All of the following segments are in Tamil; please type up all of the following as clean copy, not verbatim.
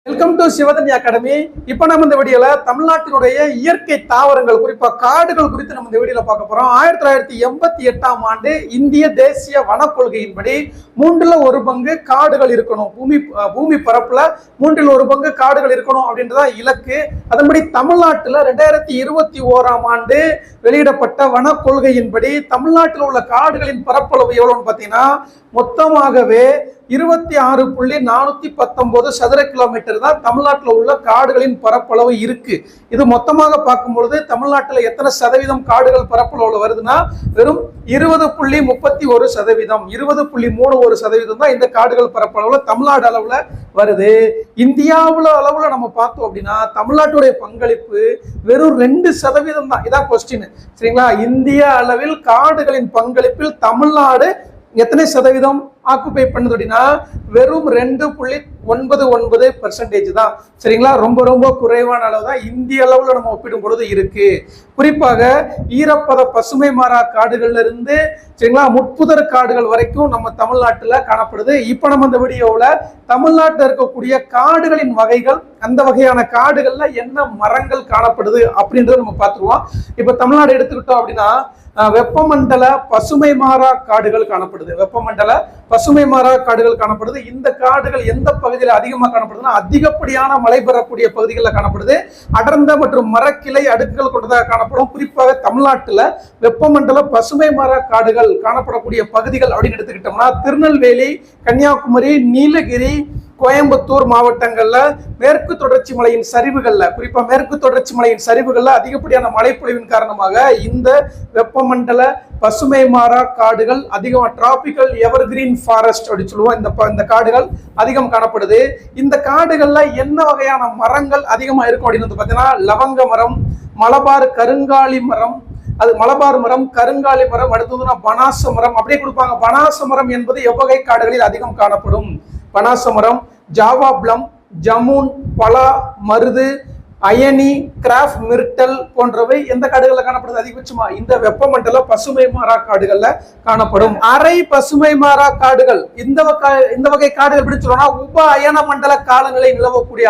Welcome to சிவதன்யா academy. இப்போ நம்ம இந்த வீடியோல தமிழ்நாட்டினுடைய இயற்கை தாவரங்கள் குறிப்பா காடுகள் குறித்து நம்ம இந்த வீடியோல பார்க்க போறோம். 1988ஆம் ஆண்டு இந்திய தேசிய வன கொள்கையின்படி 1/3 காடுகள் இருக்கணும். பூமி பரப்புல 1/3 காடுகள் இருக்கணும் அப்படின்றதா இலக்கு. அதன்படி தமிழ்நாட்டில் 2021ஆம் ஆண்டு வெளியிடப்பட்ட வன கொள்கையின்படி தமிழ்நாட்டில் உள்ள காடுகளின் பரப்பளவு எவ்வளவுன்னு பார்த்தீங்கன்னா மொத்தமாகவே 26.419 சதுர கிலோமீட்டர் தான் தமிழ்நாட்டில் உள்ள காடுகளின் பரப்பளவு இருக்கு. இது மொத்தமாக பார்க்கும்பொழுது தமிழ்நாட்டில் எத்தனை சதவீதம் காடுகள் பரப்பளவுல வருதுன்னா வெறும் 20.31%, 20.31% தான் இந்த காடுகள் பரப்பளவுல தமிழ்நாடு அளவுல வருது. இந்தியாவுல அளவுல நம்ம பார்த்தோம் அப்படின்னா தமிழ்நாட்டுடைய பங்களிப்பு வெறும் 2% தான். இதான் கொஸ்டின், சரிங்களா? இந்திய அளவில் காடுகளின் பங்களிப்பில் தமிழ்நாடு எத்தனை சதவீதம் ஆக்குபை பண்ணுது அப்படின்னா வெறும் 2.99% தான், சரிங்களா? ரொம்ப ரொம்ப குறைவான அளவு தான் இந்திய அளவுல நம்ம ஒப்பிடும் பொழுது இருக்கு. குறிப்பாக ஈரப்பத பசுமை மாறா காடுகள்ல இருந்து, சரிங்களா, முட்புதர் காடுகள் வரைக்கும் நம்ம தமிழ்நாட்டுல காணப்படுது. இப்ப நம்ம இந்த வீடியோவில் தமிழ்நாட்டில் இருக்கக்கூடிய காடுகளின் வகைகள், அந்த வகையான காடுகள்ல என்ன மரங்கள் காணப்படுது அப்படின்றத நம்ம பார்த்துருவோம். இப்ப தமிழ்நாடு எடுத்துக்கிட்டோம் அப்படின்னா வெப்பமண்டல பசுமை மாறா காடுகள் காணப்படுது. வெப்பமண்டல பசுமை மாறா காடுகள் காணப்படுது. இந்த காடுகள் எந்த பகுதியில் அதிகமாக காணப்படுதுன்னா அதிகப்படியான மழை பெறக்கூடிய பகுதிகளில் காணப்படுது. அடர்ந்த மற்றும் மரக்கிளை அடுக்குகள் கொண்டதாக காணப்படும். குறிப்பாக தமிழ்நாட்டில் வெப்பமண்டல பசுமை மாறா காடுகள் காணப்படக்கூடிய பகுதிகள் அப்படின்னு எடுத்துக்கிட்டோம்னா திருநெல்வேலி, கன்னியாகுமரி, நீலகிரி, கோயம்புத்தூர் மாவட்டங்கள்ல மேற்கு தொடர்ச்சி மலையின் சரிவுகள்ல, குறிப்பா மேற்கு தொடர்ச்சி மலையின் சரிவுகள்ல அதிகப்படியான மழைப்பொழிவின் காரணமாக இந்த வெப்பமண்டல பசுமை மாறா காடுகள் அதிகம், டிராபிக்கல் எவர்கிரீன் ஃபாரஸ்ட் அப்படின்னு சொல்லுவோம், இந்த காடுகள் அதிகம் காணப்படுது. இந்த காடுகள்ல என்ன வகையான மரங்கள் அதிகமா இருக்கும் அப்படின்னு பார்த்தீங்கன்னா லவங்க மரம், மலபார் கருங்காலி மரம், அது மலபார் மரம், கருங்காலி மரம், அடுத்ததுன்னா பனாச மரம் அப்படியே கொடுப்பாங்க. பனாச மரம் என்பது எவ்வகை காடுகளில் அதிகம் காணப்படும்? பனாச மரம், ஜாவா பிளம், ஜமுன், பலா, மருது, அயனி, கிராஃப், மிர்டல் போன்றவை எந்த காடுகளில் காணப்படுது? அதிகபட்சமா இந்த வெப்பமண்டல பசுமை மாறா காடுகள்ல காணப்படும். அரை பசுமை மாறா காடுகள், இந்த வகை காடுகள் எப்படி சொல்லணும்னா உப அயன மண்டல காலநிலை நிலவக்கூடிய,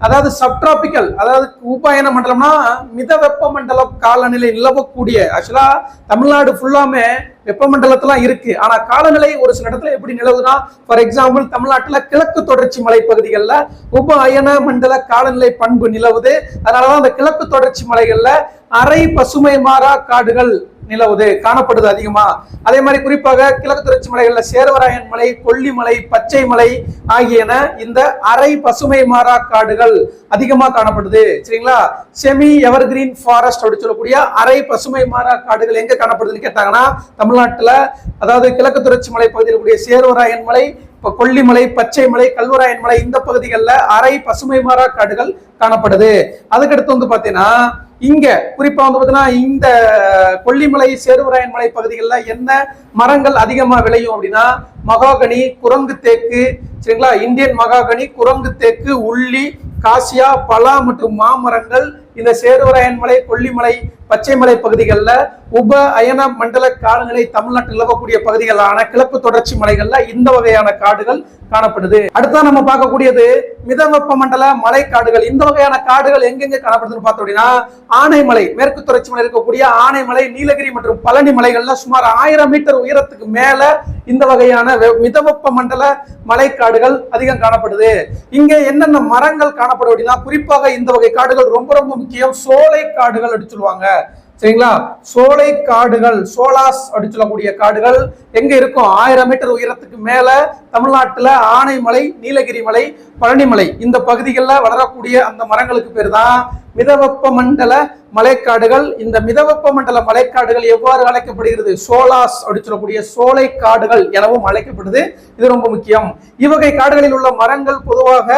அதாவது சப்டிராபிக்கல், அதாவது உபாயன மண்டலம்னா மித வெப்ப மண்டல காலநிலை நிலவக்கூடிய. ஆக்சுவலா தமிழ்நாடு ஃபுல்லாமே வெப்பமண்டலத்துல இருக்கு. ஆனா காலநிலை ஒரு சில இடத்துல எப்படி நிலவுதுன்னா, ஃபார் எக்ஸாம்பிள் தமிழ்நாட்டுல கிழக்கு தொடர்ச்சி மலை பகுதிகளில் உப அயன மண்டல காலநிலை பண்பு நிலவுது. அதனாலதான் அந்த கிழக்கு தொடர்ச்சி மலைகள்ல அரை பசுமை மாறா காடுகள் நிலவுது, காணப்படுது அதிகமா. அதே மாதிரி குறிப்பாக கிழக்கு தொடர்ச்சி மலைகள்ல சேர்வராயன் மலை, கொல்லிமலை, பச்சை மலை ஆகியன இந்த அரை பசுமை மாறா காடுகள் அதிகமா காணப்படுது, சரிங்களா? செமி எவர்கிரீன் ஃபாரஸ்ட் அப்படி சொல்லக்கூடிய அரை பசுமை மாறா காடுகள் எங்க காணப்படுதுன்னு கேட்டாங்கன்னா தமிழ்நாட்டுல, அதாவது கிழக்கு தொடர்ச்சி மலை பகுதியில் கூடிய சேர்வராயன் மலை, கொல்லிமலை, பச்சை மலை, கல்வராயன் மலை இந்த பகுதிகளில் அரை பசுமை மாறா காடுகள் காணப்படுது. அதுக்கடுத்து வந்து பாத்தீங்கன்னா இங்க குறிப்பா வந்து பாத்தீங்கன்னா இந்த கொல்லிமலை, சேர்வராயன் மலை பகுதிகளில் என்ன மரங்கள் அதிகமா விளையும் அப்படின்னா மகாகனி, குரங்கு தேக்கு, சரிங்களா? இந்தியன் மகாகனி, குரங்கு தேக்கு, உள்ளி, காசியா, பலா மற்றும் மாமரங்கள் இந்த சேர்வராயன் மலை, கொல்லிமலை, பச்சை மலை பகுதிகளில் உப அயன மண்டல காலநிலை தமிழ்நாட்டில் நிலவக்கூடிய பகுதிகளான கிழக்கு தொடர்ச்சி மலைகள்ல இந்த வகையான காடுகள் காணப்படுது. அடுத்த நம்ம பார்க்கக்கூடியது மித வெப்ப மண்டல மலை காடுகள். இந்த வகையான காடுகள் எங்கெங்க காணப்படுதுன்னு பார்த்தோம் அப்படின்னா ஆனைமலை, மேற்கு தொடர்ச்சி மலை இருக்கக்கூடிய ஆனைமலை, நீலகிரி மற்றும் பழனி மலைகள்ல சுமார் 1000 மீட்டர் உயரத்துக்கு மேல இந்த வகையான மிதவெப்ப மண்டல மலை காடுகள் அதிகம் காணப்படுது. இங்க என்னென்ன மரங்கள் காணப்படும் அப்படின்னா குறிப்பாக இந்த வகை காடுகள் ரொம்ப ரொம்ப முக்கியம். சோலை காடுகள் அப்படின்னு சொல்லுவாங்க, சரிங்களா? சோலை காடுகள், சோலாஸ் அப்படின்னு சொல்லக்கூடிய காடுகள் எங்க இருக்கும்? 1000 மீட்டர் உயரத்துக்கு மேல தமிழ்நாட்டுல ஆனைமலை, நீலகிரி மலை, பழனிமலை இந்த பகுதிகளில் வளரக்கூடிய அந்த மரங்களுக்கு பேர் தான் மிதவெப்ப மண்டல மலைக்காடுகள். இந்த மிதவெப்ப மண்டல மலைக்காடுகள் எவ்வாறு அழைக்கப்படுகிறது? சோலாஸ் அப்படின்னு சொல்லக்கூடிய சோலை காடுகள் எனவும் அழைக்கப்படுது. இது ரொம்ப முக்கியம். இவ்வகை காடுகளில் உள்ள மரங்கள் பொதுவாக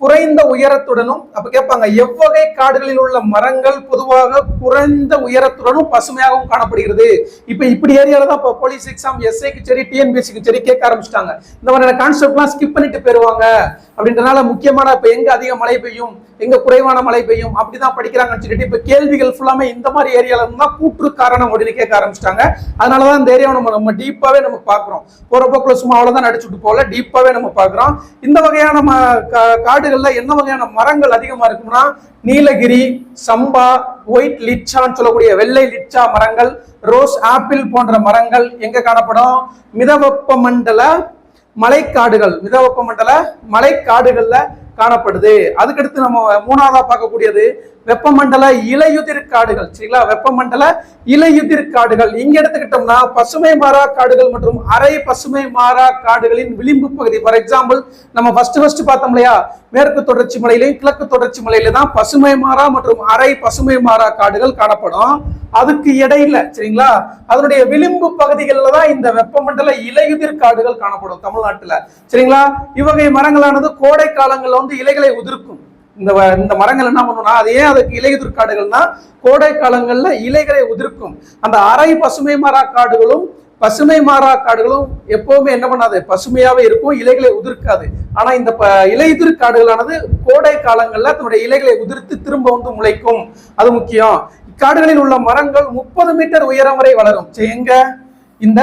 குறைந்த உயரத்துடனும், அப்ப கேட்பாங்க எவ்வகை காடுகளில் உள்ள மரங்கள் பொதுவாக குறைந்த உயரத்துடனும் பசுமையாகவும் காணப்படுகிறது. இப்ப இப்படி ஏரியால தான் போலீஸ் எக்ஸாம், எஸ்ஐக்கு சரி, டிஎன்பிஎஸ்சிக்கு சரி கேட்க ஆரம்பிச்சிட்டாங்க. இந்த மாதிரியான கான்செப்ட்லாம் ஸ்கிப் பண்ணிட்டு போயிருவாங்க. அப்படின்றனால முக்கியமான இப்ப எங்க அதிக மழை பெய்யும், எங்க குறைவான மழை பெய்யும் அப்படிதான் படிக்கிறாங்கன்னு சொல்லிட்டு இப்ப கேள்விகள் ஃபுல்லாமே இந்த மாதிரி ஏரியால இருந்தா கூற்று காரணம் அப்படின்னு கேட்க ஆரம்பிச்சிட்டாங்க. அதனாலதான் இந்த ஏரியாவை நம்ம டீப்பாவே நம்ம பாக்குறோம். போற போக்குல சும்மா அவ்வளவுதான் நடிச்சுட்டு போல டீப்பாவே நம்ம பாக்குறோம். இந்த வகையான காடு காடுகள்ல என்ன வகையான மரங்கள் அதிகமா இருக்கும்னா நீலகிரி, சம்பா, ஒயிட் லிச்சான்னு சொல்லக்கூடிய வெள்ளை லிச்சா மரங்கள், ரோஸ் ஆப்பிள் போன்ற மரங்கள் எங்க காணப்படும்? மிதவெப்ப மண்டல மலைக்காடுகள்ல காணப்படுது. அதுக்கடுத்து நம்ம மூணாவதா பார்க்கக்கூடியது வெப்பமண்டல இலையுதிர் காடுகள். சரிங்களா, வெப்பமண்டல இலையுதிர் காடுகள் இங்க எடுத்துக்கிட்டோம்னா பசுமை மாறா காடுகள் மற்றும் அரை பசுமை மாறா காடுகளின் விளிம்பு பகுதி. ஃபார் எக்ஸாம்பிள் நம்ம ஃபர்ஸ்ட் பார்த்தோம் இல்லையா, மேற்கு தொடர்ச்சி மலையிலையும் கிழக்கு தொடர்ச்சி மலையில தான் பசுமை மாறா மற்றும் அரை பசுமை மாறா காடுகள் காணப்படும். அதுக்கு இடையில சரிங்களா அதனுடைய விளிம்பு பகுதிகளில் தான் இந்த வெப்பமண்டல இலையுதிர் காடுகள் காணப்படும் தமிழ்நாட்டுல. சரிங்களா, இவ்வகை மரங்களானது கோடை காலங்கள்ல வந்து இலைகளை உதிர்க்கும். இந்த மரங்கள் என்ன பண்ணும்னா, அது ஏன் அதுக்கு இலையுதிர் காடுகள்னா கோடை காலங்கள்ல இலைகளை உதிர்க்கும். அந்த அரை பசுமை மாறா காடுகளும் பசுமை மாறா காடுகளும் எப்பவுமே என்ன பண்ணாது, பசுமையாவே இருக்கும், இலைகளை உதிர்க்காது. ஆனா இந்த இலையுதிர் காடுகளானது கோடை காலங்கள்ல தன்னுடைய இலைகளை உதிர்த்து திரும்ப வந்து முளைக்கும். அது முக்கியம். இக்காடுகளில் உள்ள மரங்கள் 30 மீட்டர் உயரம் வரை வளரும். எங்க இந்த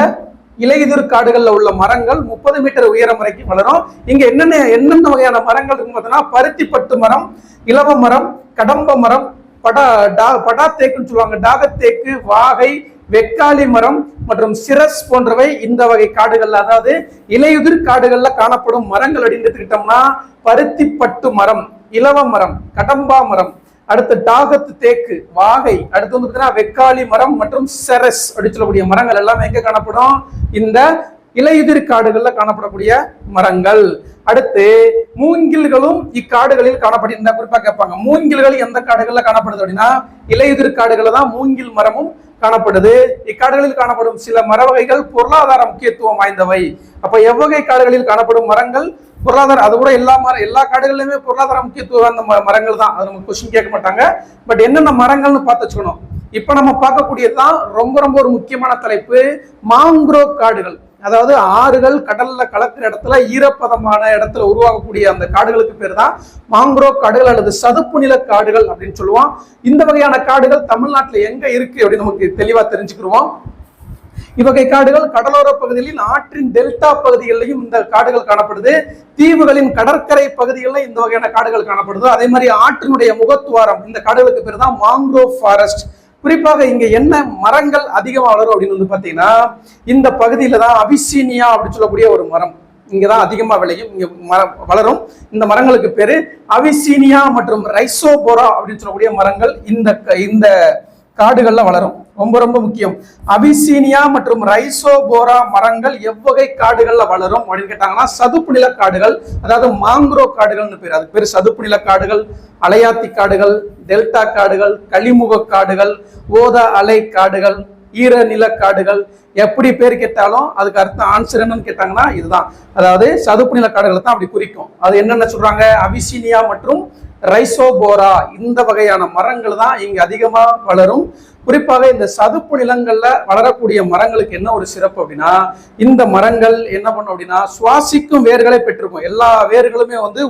இலையுதிர் காடுகள்ல உள்ள மரங்கள் 30 மீட்டர் உயரம் வரைக்கும் வளரும். இங்க என்னென்ன வகையான மரங்கள் இருக்கும் பார்த்தீங்கன்னா, பருத்திப்பட்டு மரம், இலவ மரம், கடம்ப மரம், படாத்தேக்குன்னு சொல்லுவாங்க, டாகத்தேக்கு, வாகை, வெக்காளி மரம் மற்றும் சிரஸ் போன்றவை இந்த வகை காடுகள்ல, அதாவது இலையுதிர் காடுகள்ல காணப்படும் மரங்கள் அப்படின்னு எடுத்துக்கிட்டோம்னா பருத்திப்பட்டு மரம், இலவ மரம், கடம்பா மரம், அடுத்து டாகத்து தேக்கு, வாகை, அடுத்து வந்து வெக்காளி மரம் மற்றும் செரஸ் அப்படின்னு சொல்லக்கூடிய மரங்கள் எல்லாமே எங்க காணப்படும்? இந்த இலையுதிர் காடுகள்ல காணப்படக்கூடிய மரங்கள். அடுத்து மூங்கில்களும் இக்காடுகளில் காணப்படும். இந்த குறிப்பா கேட்பாங்க, மூங்கில்கள் எந்த காடுகள்ல காணப்படுது அப்படின்னா இலையுதிர் காடுகள்ல தான் மூங்கில் மரமும் காணப்படுது. இக்காடுகளில் காணப்படும் சில மர வகைகள் பொருளாதார முக்கியத்துவம் வாய்ந்தவை. அப்ப எவ்வகை காடுகளில் காணப்படும் மரங்கள் பொருளாதார, அது கூட எல்லா காடுகளிலுமே பொருளாதார முக்கியத்துவம் அந்த மரங்கள் தான். அது நம்ம கொஸ்டின் கேட்க மாட்டாங்க. பட் என்னென்ன மரங்கள்னு பார்த்து வச்சுக்கணும். இப்ப நம்ம பார்க்கக்கூடியதுதான் ரொம்ப ரொம்ப ஒரு முக்கியமான தலைப்பு, மாங்க்ரோவ் காடுகள். அதாவது ஆறுகள் கடல்ல கலக்கிற இடத்துல ஈரப்பதமான இடத்துல உருவாகக்கூடிய அந்த காடுகளுக்கு பேர் தான் மாங்க்ரோவ் காடுகள் அல்லது சதுப்பு நில காடுகள் அப்படின்னு சொல்லுவோம். இந்த வகையான காடுகள் தமிழ்நாட்டுல எங்க இருக்கு அப்படின்னு நமக்கு தெளிவா தெரிஞ்சுக்கிடுவோம். இவ்வகை காடுகள் கடலோர பகுதிகளில் ஆற்றின் டெல்டா பகுதிகளிலும் இந்த காடுகள் காணப்படுது. தீவுகளின் கடற்கரை பகுதிகளில் இந்த வகையான காடுகள் காணப்படுது. அதே மாதிரி ஆற்றினுடைய முகத்துவாரம், இந்த காடுகளுக்கு பேர் தான் மாங்க்ரோவ் ஃபாரஸ்ட். குறிப்பாக இங்க என்ன மரங்கள் அதிகமா வளரும் அப்படின்னு வந்து பாத்தீங்கன்னா, இந்த பகுதியில தான் அபிசீனியா அப்படின்னு சொல்லக்கூடிய ஒரு மரம் இங்கதான் அதிகமா விளையும், இங்க வளரும். இந்த மரங்களுக்கு பேரு அபிசீனியா மற்றும் ரைசோபோரா அப்படின்னு சொல்லக்கூடிய மரங்கள் இந்த காடுகள்ல வளரும். ரொம்ப ரொம்ப முக்கியம். அபிசீனியா மற்றும் ரைசோபோரா மரங்கள் எவ்வகை காடுகள்ல வளரும் அப்படின்னு கேட்டாங்கன்னா சதுப்பு நில காடுகள், அதாவது மாங்க்ரோவ் காடுகள்னு பேர். அதுக்கு பேர் சதுப்பு நில காடுகள், அலையாத்தி காடுகள், டெல்டா காடுகள், களிமுக காடுகள், ஓத அலை காடுகள், ஈர நில காடுகள். எப்படி பேர் கேட்டாலும் அதுக்கு அர்த்தம் ஆன்சர் என்னன்னு கேட்டாங்கன்னா இதுதான். அதாவது சதுப்பு நில காடுகளை தான் அப்படி குறிக்கும். அது என்னென்ன சொல்றாங்க, அபிசீனியா மற்றும் ரைசோபோரா இந்த வகையான மரங்கள் தான் இங்க அதிகமா வளரும். குறிப்பாக இந்த சதுப்பு நிலங்கள்ல வளரக்கூடிய மரங்களுக்கு என்ன ஒரு சிறப்பு அப்படின்னா, இந்த மரங்கள் என்ன பண்ணும் அப்படின்னா சுவாசிக்கும் வேர்களை பெற்றிருக்கும். எல்லா வேர்களுமே வந்து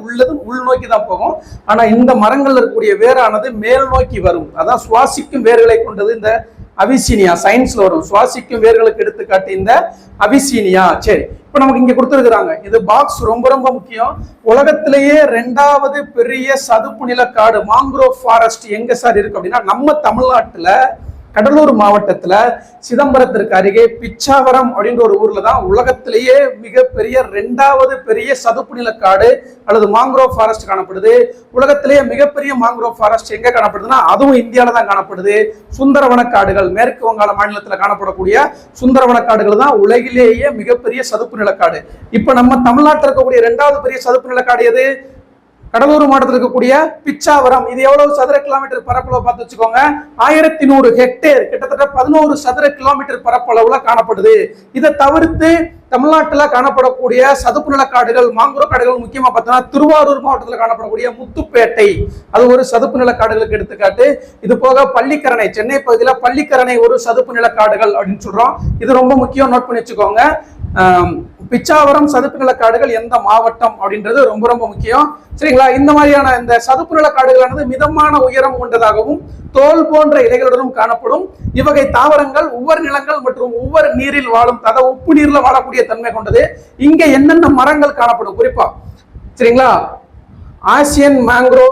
உள் நோக்கி தான் போகும். ஆனா இந்த மரங்கள்ல இருக்கக்கூடிய வேரானது மேல் நோக்கி வரும். அதான் சுவாசிக்கும் வேர்களை கொண்டது இந்த அபிசீனியா. சயின்ஸ்ல வரும் சுவாசிக்கும் வேர்களுக்கு எடுத்துக்காட்டு இந்த அபிசீனியா. சரி, இப்ப நமக்கு இங்க கொடுத்துருக்காங்க இது பாக்ஸ் ரொம்ப ரொம்ப முக்கியம். உலகத்திலேயே 2வது பெரிய சதுப்பு நில காடு மாங்க்ரோவ் ஃபாரஸ்ட் எங்க சார் இருக்கு அப்படின்னா நம்ம தமிழ்நாட்டுல கடலூர் மாவட்டத்துல சிதம்பரத்திற்கு அருகே பிச்சாவரம் அப்படின்ற ஒரு ஊர்ல தான் உலகத்திலேயே மிகப்பெரிய 2வது பெரிய சதுப்பு நில காடு அல்லது மாங்க்ரோவ் ஃபாரஸ்ட் காணப்படுது. உலகத்திலேயே மிகப்பெரிய மாங்க்ரோவ் ஃபாரஸ்ட் எங்க காணப்படுதுன்னா அதுவும் இந்தியாவில தான் காணப்படுது. சுந்தரவன காடுகள், மேற்கு வங்காள மாநிலத்தில் காணப்படக்கூடிய சுந்தரவன காடுகள் தான் உலகிலேயே மிகப்பெரிய சதுப்பு நிலக்காடு. இப்ப நம்ம தமிழ்நாட்டில் இருக்கக்கூடிய 2வது பெரிய சதுப்பு நிலக்காடு எது? கடலூர் மாவட்டத்தில் இருக்கக்கூடிய பிச்சாவரம். இது எவ்வளவு சதுர கிலோமீட்டர் பரப்பளவு பார்த்து வச்சுக்கோங்க, 1100 ஹெக்டேர், கிட்டத்தட்ட 11 சதுர கிலோமீட்டர் பரப்பளவுல காணப்படுது. இதை தவிர்த்து தமிழ்நாட்டில் காணப்படக்கூடிய சதுப்பு நில காடுகள் மாங்க்ரோவ் காடுகள் முக்கியமா பார்த்தோம்னா திருவாரூர் மாவட்டத்தில் காணப்படக்கூடிய முத்துப்பேட்டை அது ஒரு சதுப்பு நில காடுகளுக்கு எடுத்துக்காட்டு. இது போக பள்ளிக்கரணை, சென்னை பகுதியில் பள்ளிக்கரணை ஒரு சதுப்பு நில காடுகள் அப்படின்னு சொல்றோம். இது ரொம்ப முக்கியம், நோட் பண்ணி வச்சுக்கோங்க. பிச்சாவரம் சதுப்பு நில காடுகள் எந்த மாவட்டம் அப்படின்றது ரொம்ப ரொம்ப முக்கியம். சரிங்களா, இந்த மாதிரியான இந்த சதுப்பு நில காடுகளானது மிதமான உயரம் கொண்டதாகவும் தோல் போன்ற இலைகளுடனும் காணப்படும். இவ்வகை தாவரங்கள் ஒவ்வொரு நிலங்கள் மற்றும் ஒவ்வொரு நீரில் வாழும், அதாவது உப்பு நீர்ல வாழக்கூடிய தன்மை கொண்டது. இங்க என்னென்ன மரங்கள் காணப்படும் குறிப்பா? சரிங்களா, ஆசியன் மேங்க்ரோ,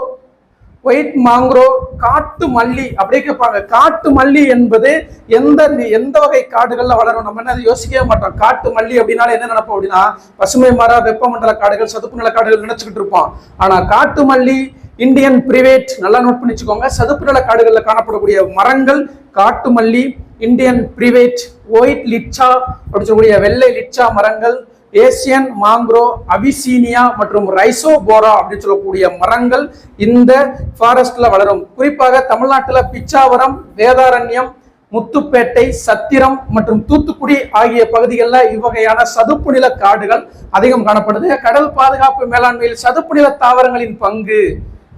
ஒயிட் மாங்க்ரோ, காட்டு மல்லி அப்படியே கேட்பாங்க. காட்டு மல்லி என்பது எந்த வகை காடுகள்ல வளரும்? நம்ம என்ன யோசிக்கவே மாட்டோம். காட்டு மல்லி அப்படின்னால என்ன நினைப்போம் அப்படின்னா பசுமை மர வெப்பமண்டல காடுகள், சதுப்பு நில காடுகள் நினைச்சுக்கிட்டு இருப்போம். ஆனா காட்டு மல்லி, இந்தியன் பிரைவேட், நல்லா நோட் பண்ணி வச்சுக்கோங்க. சதுப்பு நில காடுகள்ல காணப்படக்கூடிய மரங்கள் காட்டு மல்லி, இந்தியன் பிரைவேட், ஒயிட் லிச்சா அப்படின்னு சொல்லக்கூடிய வெள்ளை லிச்சா மரங்கள், ஏசியன் மாங்க்ரோ, அபிசீனியா மற்றும் ரைசோபோரா அப்படின்னு சொல்லக்கூடிய மரங்கள் இந்த ஃபாரஸ்ட்ல வளரும். குறிப்பாக தமிழ்நாட்டில் பிச்சாவரம், வேதாரண்யம், முத்துப்பேட்டை, சத்திரம் மற்றும் தூத்துக்குடி ஆகிய பகுதிகளில் இவ்வகையான சதுப்பு நில காடுகள் அதிகம் காணப்படுது. கடல் பாதுகாப்பு மேலாண்மையில் சதுப்பு நில தாவரங்களின் பங்கு,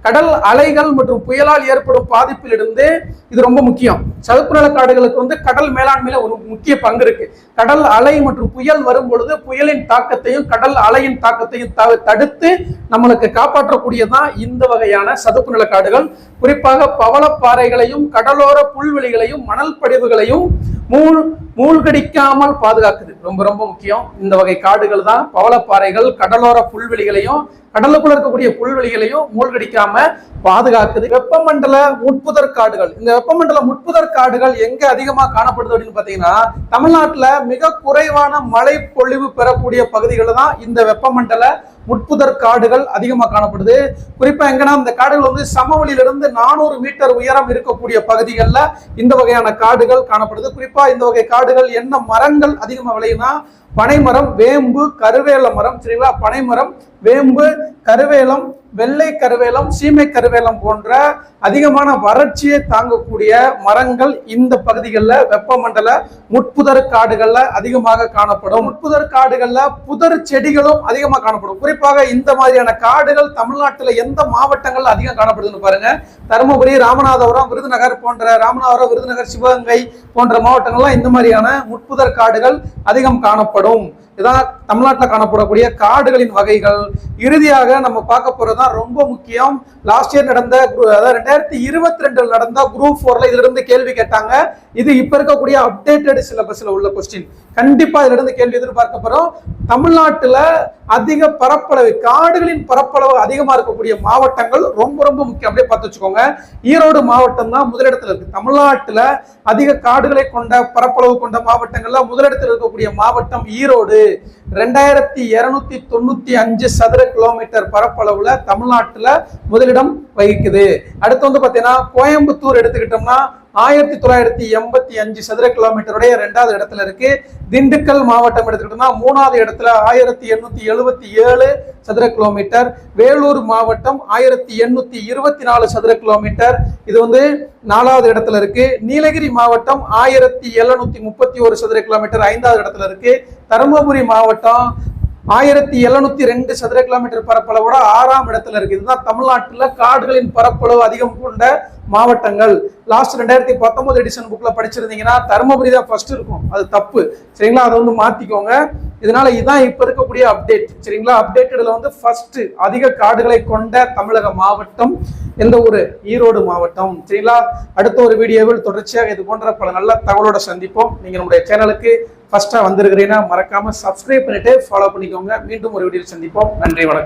கடல் அலைகள் மற்றும் புயலால் ஏற்படும் பாதிப்பிலிருந்து இது ரொம்ப முக்கியம். சதுப்பு நில காடுகளுக்கு கடல் மேலாண்மையில ஒரு முக்கிய பங்கு இருக்கு. கடல் அலை மற்றும் புயல் வரும் பொழுது புயலின் தாக்கத்தையும் கடல் அலையின் தாக்கத்தையும் தடுத்து நம்மளுக்கு காப்பாற்றக்கூடியதான் இந்த வகையான சதுப்பு நில காடுகள். குறிப்பாக பவளப்பாறைகளையும் கடலோர புல்வெளிகளையும் மணல் படிவுகளையும் மூழ்கடிக்காமல் பாதுகாக்குது. ரொம்ப ரொம்ப முக்கியம். இந்த வகை காடுகள் தான் பவளப்பாறைகள், கடலோர புல்வெளிகளையும் கடலுக்குள்ள இருக்கக்கூடிய புல்வெளிகளையும் மூழ்கடிக்காம பாதுகாக்குது. வெப்பமண்டல முட்புதர் காடுகள். இந்த வெப்பமண்டல முட்புதர் காடுகள் எங்க அதிகமா காணப்படுது அப்படின்னு பாத்தீங்கன்னா தமிழ்நாட்டுல மிக குறைவான மழை பொழிவு பெறக்கூடிய பகுதிகள் தான் இந்த வெப்பமண்டல முட்புதர் காடுகள் அதிகமா காணப்படுது. குறிப்பா எங்கன்னா இந்த காடுகள் சமவெளியிலிருந்து 400 மீட்டர் உயரம் இருக்கக்கூடிய பகுதிகளில் இந்த வகையான காடுகள் காணப்படுது. குறிப்பா இந்த வகை காடுகள் என்ன மரங்கள் அதிகமா விளையும்னா பனைமரம், வேம்பு, கருவேல மரம். சரிங்களா? பனைமரம், வேம்பு, கருவேலம், வெள்ளை கருவேலம், சீமை கருவேலம் போன்ற அதிகமான வறட்சியை தாங்கக்கூடிய மரங்கள் இந்த பகுதிகளில் வெப்பமண்டல முட்புதர் காடுகள்ல அதிகமாக காணப்படும். முட்புதர் காடுகள்ல புதர் செடிகளும் அதிகமாக காணப்படும். குறிப்பாக இந்த மாதிரியான காடுகள் தமிழ்நாட்டில் எந்த மாவட்டங்கள்ல அதிகம் காணப்படுதுன்னு பாருங்க. தருமபுரி, ராமநாதபுரம், விருதுநகர் போன்ற ராமநாதபுரம், விருதுநகர், சிவகங்கை போன்ற மாவட்டங்கள்லாம் இந்த மாதிரியான முட்புதர் காடுகள் அதிகம் காணப்படும். இதான் தமிழ்நாட்டில் காணப்படக்கூடிய காடுகளின் வகைகள். இறுதியாக நம்ம பார்க்க போறதுதான் ரொம்ப முக்கியம். லாஸ்ட் இயர் நடந்த 2022 நடந்த குரூப் 4ல இதுல இருந்து கேள்வி கேட்டாங்க. இது இப்ப இருக்கக்கூடிய அப்டேட்டட் சிலபஸ்ல உள்ள கொஸ்டின். கண்டிப்பா இதுல இருந்து கேள்வி எதிர்பார்க்க போறோம். தமிழ்நாட்டுல அதிக பரப்பளவு, காடுகளின் பரப்பளவு அதிகமா இருக்கக்கூடிய மாவட்டங்கள் ரொம்ப ரொம்ப முக்கியம். அப்படியே பார்த்து வச்சுக்கோங்க. ஈரோடு மாவட்டம் தான் முதலிடத்துல இருக்கு. தமிழ்நாட்டுல அதிக காடுகளை கொண்ட பரப்பளவு கொண்ட மாவட்டங்கள்ல முதலிடத்தில் இருக்கக்கூடிய மாவட்டம் ஈரோடு. 2295 சதுர கிலோமீட்டர் பரப்பளவுல தமிழ்நாட்டுல முதலிடம் வகிக்குது. அடுத்து பாத்தீங்கன்னா கோயம்புத்தூர் எடுத்துக்கிட்டோம்னா 1985 சதுர கிலோமீட்டருடைய 2வது இடத்துல இருக்கு. திண்டுக்கல் மாவட்டம் எடுத்துக்கிட்டோம்னா 3வது இடத்துல 1877 சதுர கிலோமீட்டர். வேலூர் மாவட்டம் 1824 சதுர கிலோமீட்டர், இது 4வது இடத்துல இருக்கு. நீலகிரி மாவட்டம் 1731 சதுர கிலோமீட்டர் 5வது இடத்துல இருக்கு. தருமபுரி மாவட்டம் 1702 சதுர கிலோமீட்டர் பரப்பளவோட 6ஆம் இடத்துல இருக்கு. இதுதான் தமிழ்நாட்டில் காடுகளின் பரப்பளவு அதிகம் கொண்ட மாவட்டங்கள். லாஸ்ட் 2019 எடிஷன் புக்ல படிச்சிருந்தீங்கன்னா தருமபுரி தான் ஃபர்ஸ்ட் இருக்கும். அது தப்பு. சரிங்களா? அதை மாத்திக்கோங்க. இதனால இதான் இப்ப இருக்கக்கூடிய அப்டேட். சரிங்களா? அப்டேட்டட்ல ஃபர்ஸ்ட் அதிக காடுகளை கொண்ட தமிழக மாவட்டம் எந்த ஊரு? ஈரோடு மாவட்டம். சரிங்களா? அடுத்த ஒரு வீடியோவில் தொடர்ச்சியாக இது போன்ற பல நல்ல தகவலோட சந்திப்போம். நீங்க நம்முடைய சேனலுக்கு ஃபர்ஸ்டா வந்திருக்கிறீங்கன்னா மறக்காம சப்ஸ்கிரைப் பண்ணிட்டு ஃபாலோ பண்ணிக்கோங்க. மீண்டும் ஒரு வீடியோவில் சந்திப்போம். நன்றி, வணக்கம்.